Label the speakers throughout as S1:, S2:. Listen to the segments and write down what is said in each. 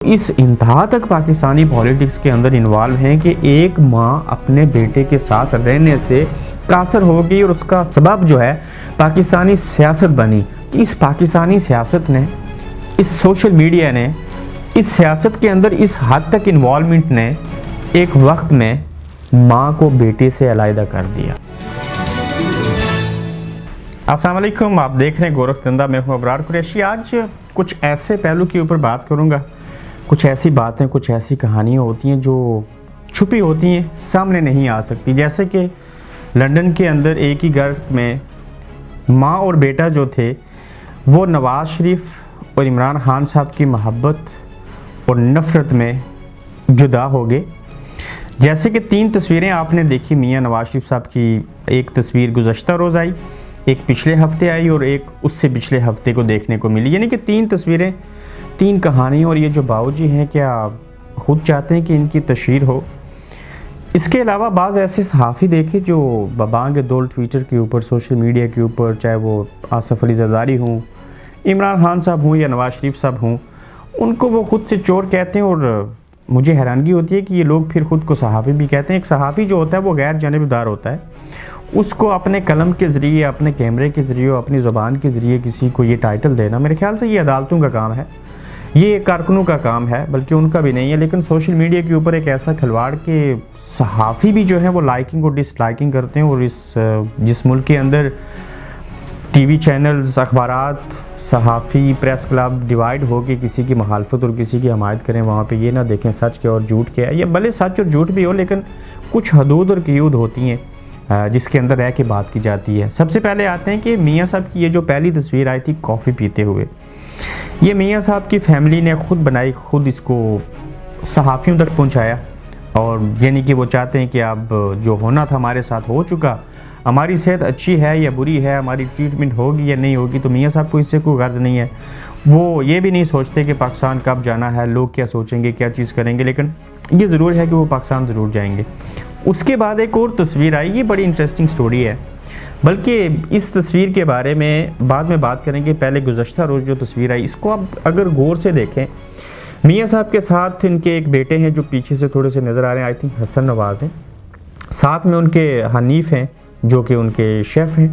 S1: इस इंतहा तक पाकिस्तानी पॉलिटिक्स के अंदर इन्वॉल्व हैं कि एक माँ अपने बेटे के साथ रहने से कासर हो गई और उसका सबब जो है पाकिस्तानी सियासत बनी। इस पाकिस्तानी सियासत ने, इस सोशल मीडिया ने, इस सियासत के अंदर इस हद तक इन्वॉल्वमेंट ने एक वक्त में माँ को बेटे से अलहदा कर दिया। अस्सलाम वालेकुम, आप देख रहे हैं गोरख धंधा, मैं हूँ अबरार कुरैशी। आज कुछ ऐसे पहलू के ऊपर बात करूँगा, कुछ ऐसी बातें, कुछ ऐसी कहानियाँ होती हैं जो छुपी होती हैं, सामने नहीं आ सकती। जैसे कि लंदन के अंदर एक ही घर में माँ और बेटा जो थे वो नवाज़ शरीफ और इमरान खान साहब की मोहब्बत और नफ़रत में जुदा हो गए। जैसे कि 3 तस्वीरें आपने देखी मियाँ नवाज़ शरीफ साहब की। एक तस्वीर गुज़श्ता रोज़ आई, एक पिछले हफ्ते आई और एक उससे पिछले हफ्ते को देखने को मिली। यानी कि 3 तस्वीरें, 3 कहानियाँ। और ये जो बाबूजी हैं क्या खुद चाहते हैं कि इनकी तशहीर हो? इसके अलावा बाज़ ऐसे सहाफ़ी देखे जो बबांग दौल ट्विटर के ऊपर, सोशल मीडिया के ऊपर, चाहे वो आसिफ अली ज़रदारी हों, इमरान खान साहब हों या नवाज़ शरीफ साहब हों, उनको वो खुद से चोर कहते हैं। और मुझे हैरानगी होती है कि ये लोग फिर ख़ुद को सहाफ़ी भी कहते हैं। एक सहाफ़ी जो होता है वो गैर जानिबदार होता है, उसको अपने कलम के ज़रिए, अपने कैमरे के ज़रिए, अपनी ज़ुबान के ज़रिए किसी को ये टाइटल देना, मेरे ख्याल से ये अदालतों का काम है, ये कारकुनों का काम है, बल्कि उनका भी नहीं है। लेकिन सोशल मीडिया के ऊपर एक ऐसा खिलवाड़ के सहाफ़ी भी जो है वो लाइकिंग और डिसलाइकिंग करते हैं। और जिस मुल्क के अंदर टीवी चैनल्स, अखबारात, सहाफ़ी, प्रेस क्लब डिवाइड हो के किसी की मुखालफत और किसी की हमायत करें, वहाँ पे ये ना देखें सच क्या और झूठ क्या है। या भले सच और झूठ भी हो, लेकिन कुछ हदूद और क़यूद होती हैं जिसके अंदर रह के बात की जाती है। सबसे पहले आते हैं कि मियाँ साहब की ये जो पहली तस्वीर आई थी कॉफ़ी पीते हुए, ये मियाँ साहब की फैमिली ने खुद बनाई, खुद इसको सहाफ़ियों तक पहुँचाया। और यानी कि वो चाहते हैं कि अब जो होना था हमारे साथ हो चुका, हमारी सेहत अच्छी है या बुरी है, हमारी ट्रीटमेंट होगी या नहीं होगी, तो मियाँ साहब को इससे कोई गर्ज नहीं है। वो ये भी नहीं सोचते कि पाकिस्तान कब जाना है, लोग क्या सोचेंगे, क्या चीज़ करेंगे, लेकिन ये ज़रूर है कि वो पाकिस्तान ज़रूर जाएंगे। उसके बाद एक और तस्वीर आई, ये बड़ी इंटरेस्टिंग स्टोरी है, बल्कि इस तस्वीर के बारे में बाद में बात करेंगे। पहले गुज़श्ता रोज़ जो तस्वीर आई, इसको आप अगर गौर से देखें, मियाँ साहब के साथ इनके एक बेटे हैं जो पीछे से थोड़े से नज़र आ रहे हैं, आई थिंक हसन नवाज़ हैं, साथ में उनके हनीफ़ हैं जो कि उनके शेफ़ हैं।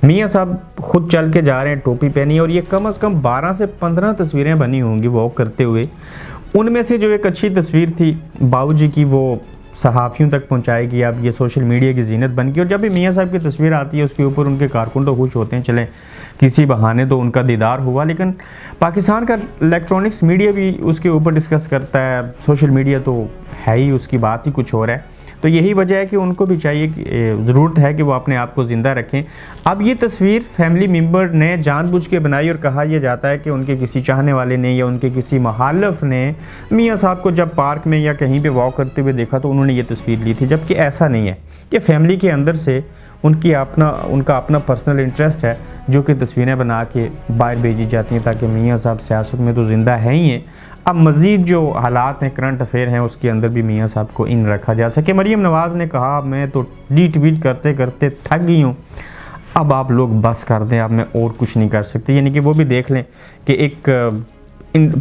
S1: मियाँ साहब खुद चल के जा रहे हैं, टोपी पहनी, और ये कम से कम 12 से 15 तस्वीरें बनी होंगी वॉक करते हुए। उनमें से जो एक अच्छी तस्वीर थी बाबूजी की, वो सहाफ़ियों तक पहुंचाएगी। अब ये सोशल मीडिया की जीनत बन गई। और जब भी मियाँ साहब की तस्वीर आती है उसके ऊपर उनके कारकुन तो खुश होते हैं, चलें किसी बहाने तो उनका दीदार हुआ। लेकिन पाकिस्तान का इलेक्ट्रॉनिक्स मीडिया भी उसके ऊपर डिस्कस करता है, सोशल मीडिया तो है ही, उसकी बात ही कुछ और है। तो यही वजह है कि उनको भी चाहिए, ज़रूरत है कि वो अपने आप को ज़िंदा रखें। अब ये तस्वीर फैमिली मेम्बर ने जानबूझ के बनाई और कहा यह जाता है कि उनके किसी चाहने वाले ने या उनके किसी मुखालिफ ने मियाँ साहब को जब पार्क में या कहीं पे वॉक करते हुए देखा तो उन्होंने ये तस्वीर ली थी, जबकि ऐसा नहीं है। कि फैमिली के अंदर से उनका अपना पर्सनल इंटरेस्ट है जो कि तस्वीरें बना के बाहर भेजी जाती हैं, ताकि मियाँ साहब सियासत में तो ज़िंदा है ही हैं, अब मज़ीद जो हालात हैं, करंट अफेयर हैं, उसके अंदर भी मियाँ साहब को इन रखा जा सके। मरीम नवाज़ ने कहा मैं तो रीट्वीट करते करते थक गई हूँ, अब आप लोग बस कर दें, अब मैं और कुछ नहीं कर सकती। यानी कि वो भी देख लें कि एक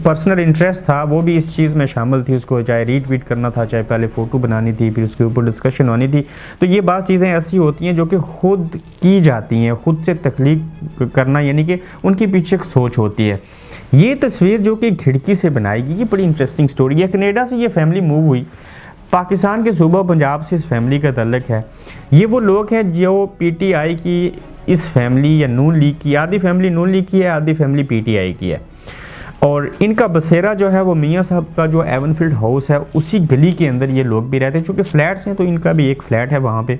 S1: पर्सनल इंटरेस्ट था, वो भी इस चीज़ में शामिल थी, उसको चाहे रीट्वीट करना था, चाहे पहले फ़ोटो बनानी थी, फिर उसके ऊपर डिस्कशन होनी थी। तो ये बात चीज़ें ऐसी होती हैं जो कि ख़ुद की जाती हैं, ख़ुद से तख्लीक करना, यानी कि उनके पीछे एक सोच होती है। ये तस्वीर जो कि खिड़की से बनाई गई, ये बड़ी इंटरेस्टिंग स्टोरी है। कनाडा से ये फैमिली मूव हुई, पाकिस्तान के सूबा पंजाब से इस फैमिली का तल्लुक़ है। ये वो लोग हैं जो पीटीआई की इस फैमिली या नून लीग की, आधी फैमिली नून लीग की है, आधी फैमिली पीटीआई की है। और इनका बसेरा जो है वो मियाँ साहब का जो एवनफील्ड हाउस है उसी गली के अंदर ये लोग भी रहते हैं। चूँकि फ्लैट्स हैं तो इनका भी एक फ़्लैट है वहाँ पे,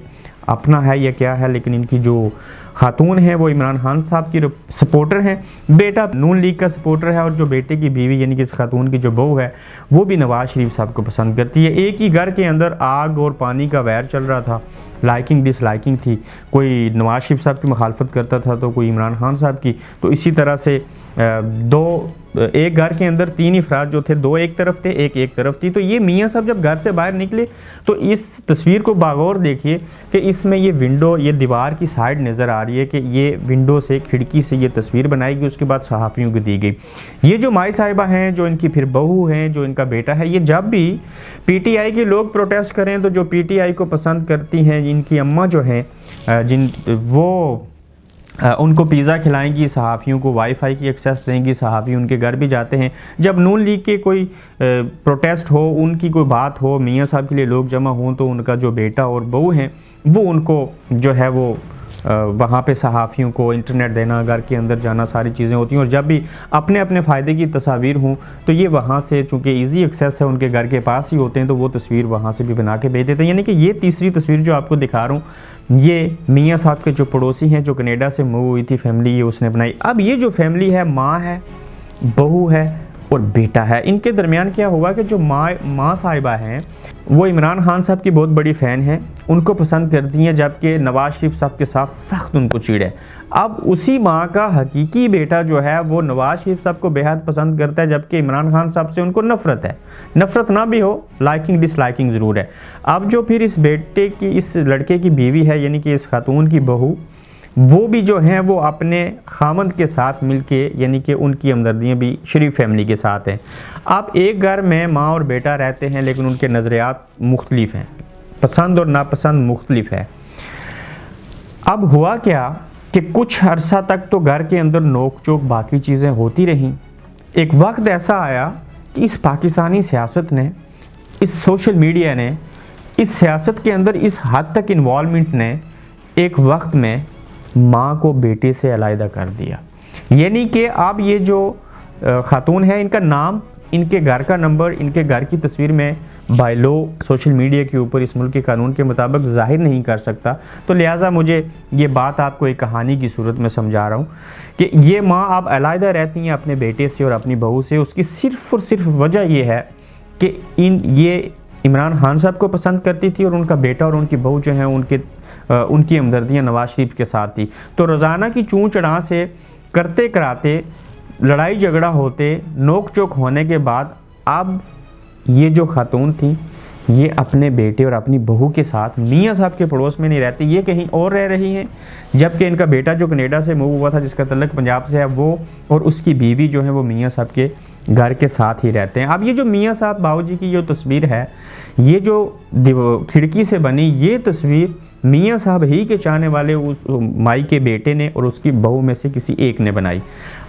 S1: अपना है या क्या है, लेकिन इनकी जो खातून है वो इमरान खान साहब की सपोर्टर हैं, बेटा नून लीग का सपोर्टर है, और जो बेटे की बीवी यानी कि इस खातून की जो बहू है वो भी नवाज़ शरीफ साहब को पसंद करती है। एक ही घर के अंदर आग और पानी का वैर चल रहा था, लाइकिंग डिसलाइकिंग थी, कोई नवाज़ शरीफ साहब की मुखालफत करता था तो कोई इमरान खान साहब की। तो इसी तरह से 2 एक घर के अंदर 3 अफराद जो थे, 2 एक तरफ थे, एक तरफ थी। तो ये मियाँ साहब जब घर से बाहर निकले तो इस तस्वीर को बागौर देखिए कि इसमें ये विंडो, ये दीवार की साइड नज़र आ रही है कि ये विंडो से, खिड़की से ये तस्वीर बनाई गई, उसके बाद सहाफ़ियों को दी गई। ये जो माई साहिबा हैं, जो इनकी फिर बहू हैं, जो इनका बेटा है, ये जब भी पीटीआई के लोग प्रोटेस्ट करें तो जो पीटीआई को पसंद करती हैं, इनकी अम्मा जो हैं, वो उनको पिज़्ज़ा खिलाएंगी, सहाफ़ियों को वाईफाई की एक्सेस देंगी, सहाफ़ी उनके घर भी जाते हैं। जब नून लीग के कोई प्रोटेस्ट हो, उनकी कोई बात हो, मियाँ साहब के लिए लोग जमा हों, तो उनका जो बेटा और बहू हैं वो उनको जो है वो वहाँ पे सहाफ़ियों को इंटरनेट देना, घर के अंदर जाना, सारी चीज़ें होती हैं। और जब भी अपने अपने फ़ायदे की तस्वीर हों तो ये वहाँ से, चूँकि इजी एक्सेस है, उनके घर के पास ही होते हैं, तो वो तस्वीर वहाँ से भी बना के भेज देते हैं। यानी कि ये तीसरी तस्वीर जो आपको दिखा रहा हूँ, ये मियाँ साहब के जो पड़ोसी हैं, जो कनाडा से मूव हुई थी फैमिली, ये उसने बनाई। अब ये जो फैमिली है, माँ है, बहू है और बेटा है। इनके दरमियान क्या हुआ कि जो माँ साहिबा हैं वो इमरान खान साहब की बहुत बड़ी फ़ैन हैं, उनको पसंद करती हैं, जबकि नवाज शरीफ साहब के साथ सख्त उनको चिढ़ है। अब उसी माँ का हकीकी बेटा जो है वो नवाज शरीफ साहब को बेहद पसंद करता है, जबकि इमरान खान साहब से उनको नफ़रत है। नफ़रत ना भी हो, लाइकिंग डिसलाइकिंग ज़रूर है। अब जो फिर इस बेटे की, इस लड़के की बीवी है, यानी कि इस खातून की बहू, वो भी जो हैं वो अपने खामंद के साथ मिलके, यानी कि उनकी हमदर्दियाँ भी शरीफ फैमिली के साथ हैं। आप एक घर में माँ और बेटा रहते हैं, लेकिन उनके नज़रियात मुख्तलिफ हैं, पसंद और नापसंद मुख्तलिफ है। अब हुआ क्या कि कुछ अरसा तक तो घर के अंदर नोक चोक, बाकी चीज़ें होती रहीं। एक वक्त ऐसा आया कि इस पाकिस्तानी सियासत ने, इस सोशल मीडिया ने, इस सियासत के अंदर इस हद तक इन्वॉल्वमेंट ने एक वक्त में माँ को बेटे से अलहदा कर दिया। यानी कि अब ये जो खातून है, इनका नाम, इनके घर का नंबर, इनके घर की तस्वीर में बाय लॉ सोशल मीडिया के ऊपर इस मुल्क के कानून के मुताबिक जाहिर नहीं कर सकता। तो लिहाजा मुझे ये बात आपको एक कहानी की सूरत में समझा रहा हूँ कि ये माँ अब अलहदा रहती हैं अपने बेटे से और अपनी बहू से। उसकी सिर्फ़ और सिर्फ वजह ये है कि ये इमरान खान साहब को पसंद करती थी और उनका बेटा और उनकी बहू जो हैं उनकी हमदर्दियाँ नवाज शरीफ के साथ थी। तो रोज़ाना की चूँ चढ़ा से करते कराते, लड़ाई झगड़ा होते, नोक चोक होने के बाद अब ये जो खातून थी, ये अपने बेटे और अपनी बहू के साथ मियाँ साहब के पड़ोस में नहीं रहती, ये कहीं और रह रही हैं। जबकि इनका बेटा जो कनाडा से मूव हुआ था, जिसका तल्लक पंजाब से है, वो और उसकी बीवी जो है वो मियाँ साहब के घर के साथ ही रहते हैं। अब ये जो मियाँ साहब बाबूजी की जो तस्वीर है, ये जो खिड़की से बनी ये तस्वीर मियाँ साहब ही के चाहने वाले उस माई के बेटे ने और उसकी बहू में से किसी एक ने बनाई।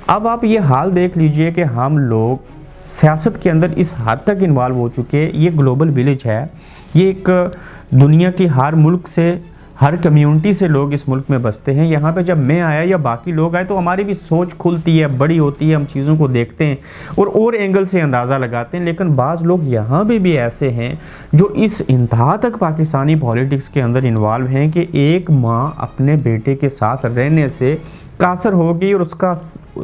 S1: अब आप ये हाल देख लीजिए कि हम लोग सियासत के अंदर इस हद तक इन्वॉल्व हो चुके हैं। ये ग्लोबल विलेज है, ये एक दुनिया की हर मुल्क से, हर कम्युनिटी से लोग इस मुल्क में बसते हैं। यहाँ पे जब मैं आया या बाकी लोग आए तो हमारी भी सोच खुलती है, बड़ी होती है, हम चीज़ों को देखते हैं और एंगल से अंदाज़ा लगाते हैं। लेकिन बाज़ लोग यहाँ पे भी ऐसे हैं जो इस इंतहा तक पाकिस्तानी पॉलिटिक्स के अंदर इन्वॉल्व हैं कि एक माँ अपने बेटे के साथ रहने से कासर हो गई और उसका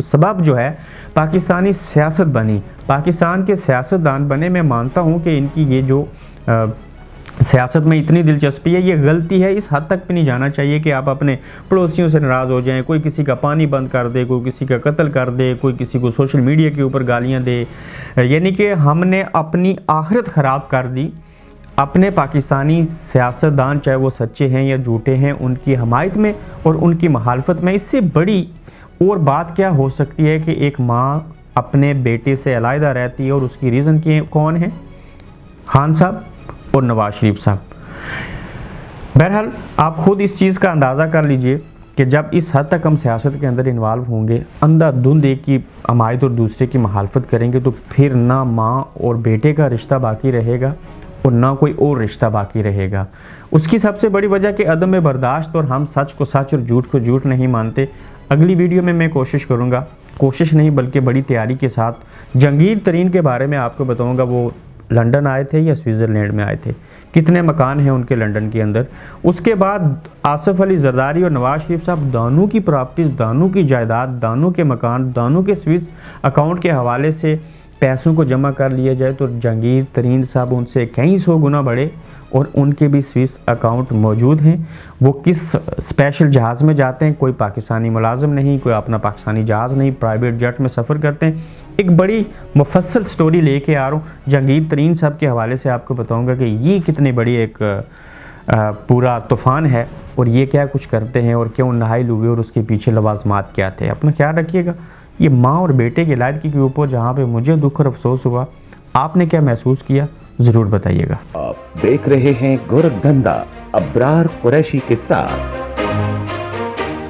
S1: सबब जो है पाकिस्तानी सियासत बनी, पाकिस्तान के सियासतदान बने। मैं मानता हूँ कि इनकी ये जो सियासत में इतनी दिलचस्पी है, ये गलती है। इस हद तक भी नहीं जाना चाहिए कि आप अपने पड़ोसियों से नाराज़ हो जाएं, कोई किसी का पानी बंद कर दे, कोई किसी का कत्ल कर दे, कोई किसी को सोशल मीडिया के ऊपर गालियां दे। यानी कि हमने अपनी आखिरत ख़राब कर दी। अपने पाकिस्तानी सियासतदान, चाहे वो सच्चे हैं या झूठे हैं, उनकी हमायत में और उनकी मुखालफत में इससे बड़ी और बात क्या हो सकती है कि एक माँ अपने बेटे से अलहदा रहती है और उसकी रीज़न कौन है? खान साहब और नवाज शरीफ साहब। बहरहाल आप खुद इस चीज़ का अंदाज़ा कर लीजिए कि जब इस हद तक हम सियासत के अंदर इन्वॉल्व होंगे, अंधाधुंध एक की हमायत और दूसरे की मुखालफत करेंगे, तो फिर ना माँ और बेटे का रिश्ता बाकी रहेगा और ना कोई और रिश्ता बाकी रहेगा। उसकी सबसे बड़ी वजह कि अदम बर्दाश्त, और हम सच को सच और झूठ को झूठ नहीं मानते। अगली वीडियो में मैं कोशिश करूँगा, कोशिश नहीं बल्कि बड़ी तैयारी के साथ जहांगीर तरीन के बारे में आपको बताऊँगा। वो लंदन आए थे या स्विट्ज़रलैंड में आए थे, कितने मकान हैं उनके लंदन के अंदर। उसके बाद आसिफ अली जरदारी और नवाज शरीफ साहब, दानों की प्रॉपर्टीज़, दानों की जायदाद, दानों के मकान, दानों के स्विस अकाउंट के हवाले से पैसों को जमा कर लिया जाए तो जहांगीर तरीन साहब उनसे कई 100 गुना बड़े और उनके भी स्विस अकाउंट मौजूद हैं। वो किस स्पेशल जहाज़ में जाते हैं, कोई पाकिस्तानी मुलाजिम नहीं, कोई अपना पाकिस्तानी जहाज़ नहीं, प्राइवेट जेट में सफ़र करते हैं। एक बड़ी मुफस्सल स्टोरी लेके आ रहा हूँ। जहांगीर तरीन साहब के हवाले से आपको बताऊंगा कि ये कितनी बड़ी एक पूरा तूफ़ान है और ये क्या कुछ करते हैं और क्यों नाहिल हुए और उसके पीछे लवाजमात क्या थे। अपना ख्याल रखिएगा। ये माँ और बेटे की लायदगी के ऊपर जहाँ पे मुझे दुख और अफसोस हुआ, आपने क्या महसूस किया ज़रूर बताइएगा।
S2: आप देख रहे हैं गोरखधंधा अब्रार कुरैशी के साथ।